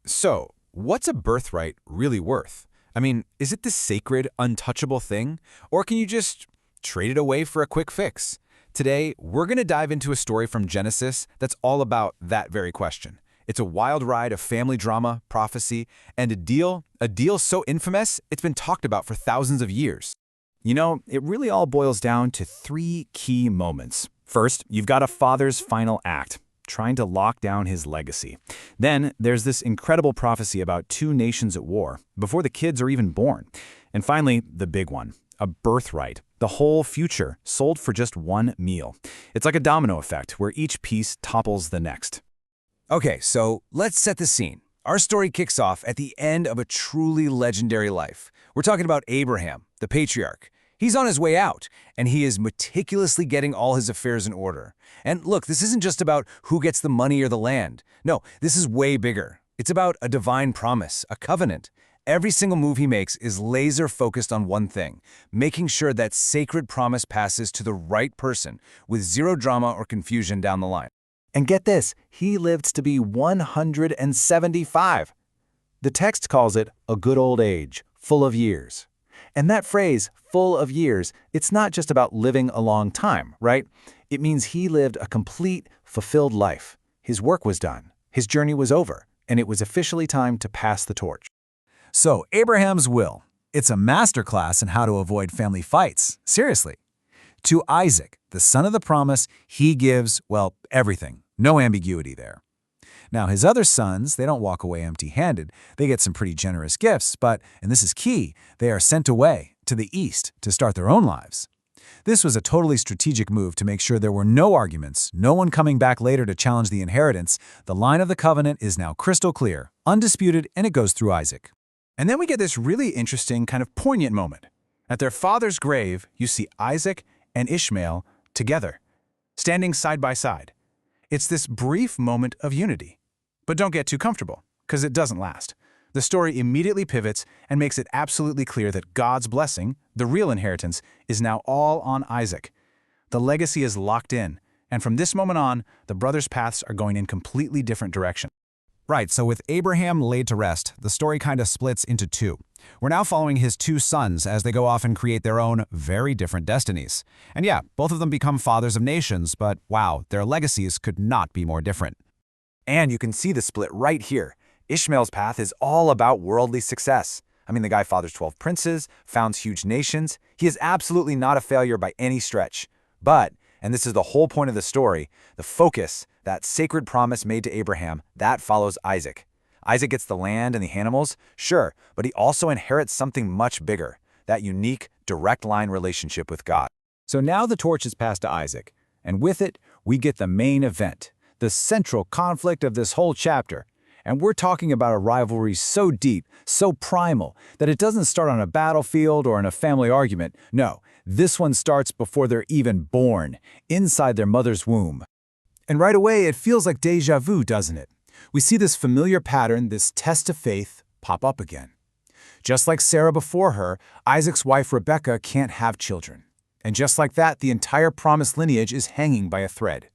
So, what's a birthright really worth? I mean, is it this sacred, untouchable thing? Or can you just trade it away for a quick fix? Today, we're going to dive into a story from Genesis that's all about that very question. It's a wild ride of family drama, prophecy, and a deal so infamous it's been talked about for thousands of years. You know, it really all boils down to three key moments. First, you've got a father's final act, trying to lock down his legacy. Then, there's this incredible prophecy about two nations at war, before the kids are even born. And finally, the big one, a birthright, the whole future, sold for just one meal. It's like a domino effect, where each piece topples the next. Okay, so let's set the scene. Our story kicks off at the end of a truly legendary life. We're talking about Abraham, the patriarch. He's on his way out, and he is meticulously getting all his affairs in order. And look, this isn't just about who gets the money or the land. No, this is way bigger. It's about a divine promise, a covenant. Every single move he makes is laser-focused on one thing, making sure that sacred promise passes to the right person with zero drama or confusion down the line. And get this, he lived to be 175. The text calls it a good old age, full of years. And that phrase, full of years, it's not just about living a long time, right? It means he lived a complete, fulfilled life. His work was done, his journey was over, and it was officially time to pass the torch. So, Abraham's will. It's a masterclass in how to avoid family fights. Seriously. To Isaac, the son of the promise, he gives, well, everything. No ambiguity there. Now, his other sons, they don't walk away empty-handed. They get some pretty generous gifts, but, and this is key, they are sent away to the east to start their own lives. This was a totally strategic move to make sure there were no arguments, no one coming back later to challenge the inheritance. The line of the covenant is now crystal clear, undisputed, and it goes through Isaac. And then we get this really interesting, kind of poignant moment. At their father's grave, you see Isaac and Ishmael together, standing side by side. It's this brief moment of unity. But don't get too comfortable, because it doesn't last. The story immediately pivots and makes it absolutely clear that God's blessing, the real inheritance, is now all on Isaac. The legacy is locked in, and from this moment on, the brothers' paths are going in completely different directions. Right, so with Abraham laid to rest, the story kind of splits into two. We're now following his two sons as they go off and create their own very different destinies. And yeah, both of them become fathers of nations, but wow, their legacies could not be more different. And you can see the split right here. Ishmael's path is all about worldly success. I mean, the guy fathers 12 princes, founds huge nations. He is absolutely not a failure by any stretch. But, and this is the whole point of the story, the focus, that sacred promise made to Abraham, that follows Isaac. Isaac gets the land and the animals, sure, but he also inherits something much bigger, that unique, direct line relationship with God. So now the torch is passed to Isaac, and with it, we get the main event, the central conflict of this whole chapter. And we're talking about a rivalry so deep, so primal, that it doesn't start on a battlefield or in a family argument. No, this one starts before they're even born, inside their mother's womb. And right away, it feels like déjà vu, doesn't it? We see this familiar pattern, this test of faith, pop up again. Just like Sarah before her, Isaac's wife Rebekah can't have children. And just like that, the entire promised lineage is hanging by a thread.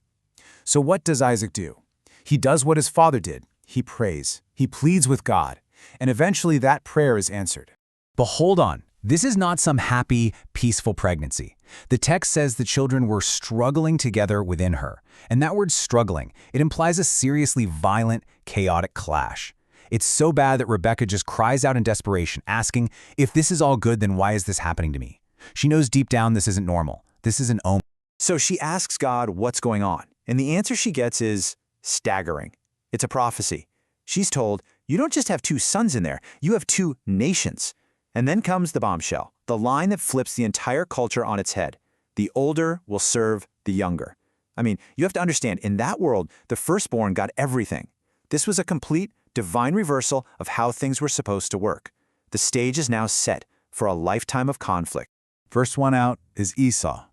So what does Isaac do? He does what his father did. He prays. He pleads with God. And eventually that prayer is answered. But hold on. This is not some happy, peaceful pregnancy. The text says the children were struggling together within her. And that word struggling, it implies a seriously violent, chaotic clash. It's so bad that Rebekah just cries out in desperation, asking, if this is all good, then why is this happening to me? She knows deep down this isn't normal. This is an omen. So she asks God what's going on. And the answer she gets is staggering. It's a prophecy. She's told, you don't just have two sons in there, you have two nations. And then comes the bombshell, the line that flips the entire culture on its head. The older will serve the younger. I mean, you have to understand, in that world, the firstborn got everything. This was a complete, divine reversal of how things were supposed to work. The stage is now set for a lifetime of conflict. First one out is Esau.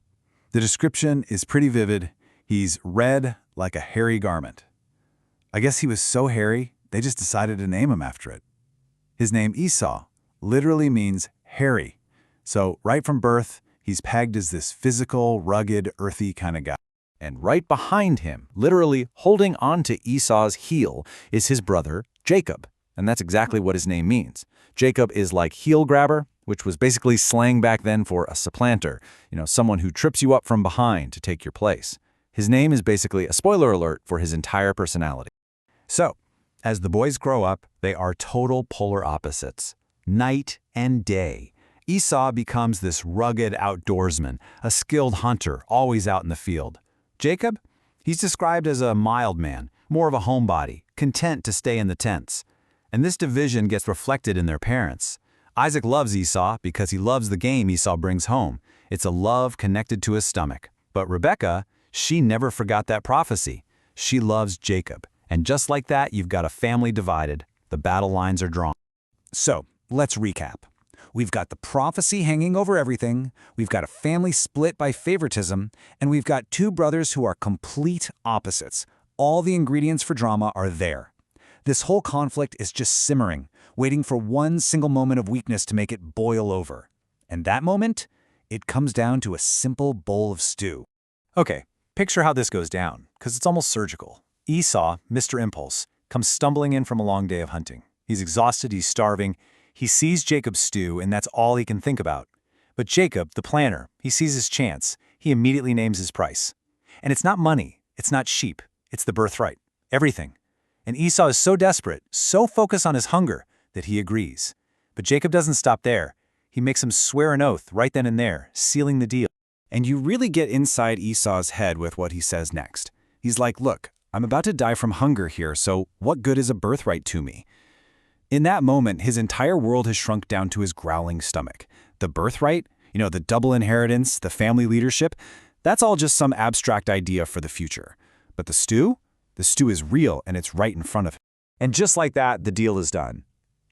The description is pretty vivid. He's red like a hairy garment. I guess he was so hairy, they just decided to name him after it. His name Esau literally means hairy. So right from birth, he's pegged as this physical, rugged, earthy kind of guy. And right behind him, literally holding onto Esau's heel, is his brother, Jacob. And that's exactly what his name means. Jacob is like heel grabber, which was basically slang back then for a supplanter, someone who trips you up from behind to take your place. His name is basically a spoiler alert for his entire personality. So, as the boys grow up, they are total polar opposites. Night and day. Esau becomes this rugged outdoorsman, a skilled hunter, always out in the field. Jacob? He's described as a mild man, more of a homebody, content to stay in the tents. And this division gets reflected in their parents. Isaac loves Esau because he loves the game Esau brings home. It's a love connected to his stomach. But Rebekah, she never forgot that prophecy. She loves Jacob. And just like that, you've got a family divided. The battle lines are drawn. So, let's recap. We've got the prophecy hanging over everything, we've got a family split by favoritism, and we've got two brothers who are complete opposites. All the ingredients for drama are there. This whole conflict is just simmering, waiting for one single moment of weakness to make it boil over. And that moment, it comes down to a simple bowl of stew. Okay, picture how this goes down, because it's almost surgical. Esau, Mr. Impulse, comes stumbling in from a long day of hunting. He's exhausted, he's starving. He sees Jacob's stew, and that's all he can think about. But Jacob, the planner, he sees his chance. He immediately names his price. And it's not money, it's not sheep, it's the birthright, everything. And Esau is so desperate, so focused on his hunger, that he agrees. But Jacob doesn't stop there. He makes him swear an oath right then and there, sealing the deal. And you really get inside Esau's head with what he says next. He's like, look, I'm about to die from hunger here, so what good is a birthright to me? In that moment, his entire world has shrunk down to his growling stomach. The birthright, the double inheritance, the family leadership, that's all just some abstract idea for the future. But the stew is real and it's right in front of him. And just like that, the deal is done.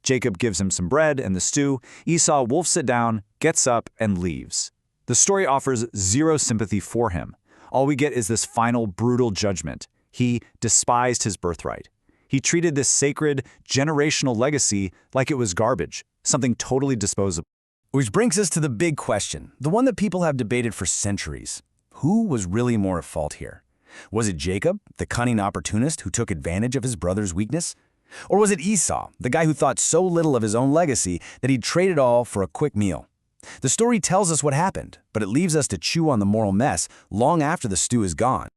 Jacob gives him some bread and the stew. Esau wolfs it down, gets up, and leaves. The story offers zero sympathy for him. All we get is this final brutal judgment. He despised his birthright. He treated this sacred, generational legacy like it was garbage, something totally disposable. Which brings us to the big question, the one that people have debated for centuries. Who was really more at fault here? Was it Jacob, the cunning opportunist who took advantage of his brother's weakness? Or was it Esau, the guy who thought so little of his own legacy that he'd trade it all for a quick meal? The story tells us what happened, but it leaves us to chew on the moral mess long after the stew is gone.